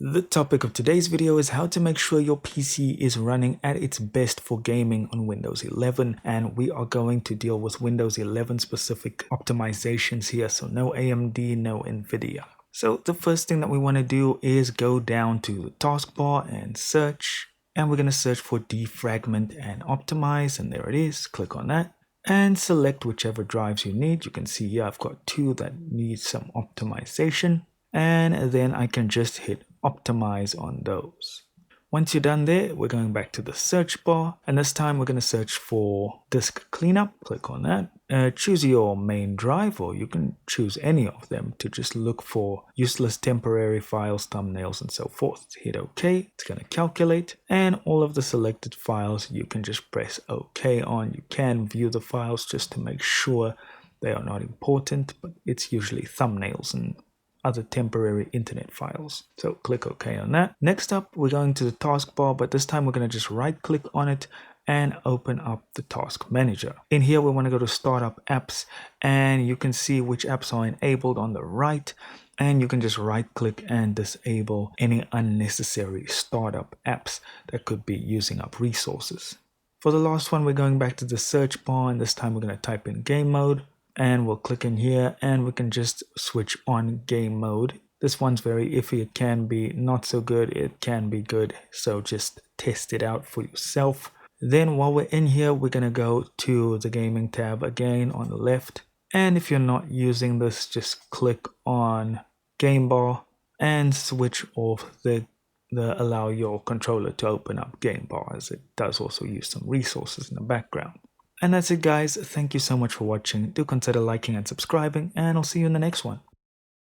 The topic of today's video is how to make sure your PC is running at its best for gaming on Windows 11, and we are going to deal with Windows 11 specific optimizations here, so no AMD, no NVIDIA. So the first thing that we want to do is go down to the taskbar and search, and we're going to search for defragment and optimize, and there it is. Click on that and select whichever drives you need. You can see here I've got two that need some optimization, and then I can just hit optimize on those. Once you're done there, we're going back to the search bar, and this time we're going to search for disk cleanup. Click on that. Choose your main drive, or you can choose any of them to just look for useless temporary files, thumbnails, and so forth. Hit OK. It's going to calculate, and all of the selected files you can just press OK on. You can view the files just to make sure they are not important, but it's usually thumbnails and other temporary internet files. So click OK on that. Next up, we're going to the taskbar, but this time we're going to just right click on it and open up the task manager. In here, we want to go to startup apps, and you can see which apps are enabled on the right, and you can just right click and disable any unnecessary startup apps that could be using up resources. For the last one, we're going back to the search bar, and this time we're going to type in game mode. And we'll click in here and we can just switch on game mode. This one's very iffy. It can be not so good. It can be good. So just test it out for yourself. Then while we're in here, we're going to go to the gaming tab again on the left. And if you're not using this, just click on game bar and switch off the allow your controller to open up game bar, as it does also use some resources in the background. And that's it, guys. Thank you so much for watching. Do consider liking and subscribing, and I'll see you in the next one.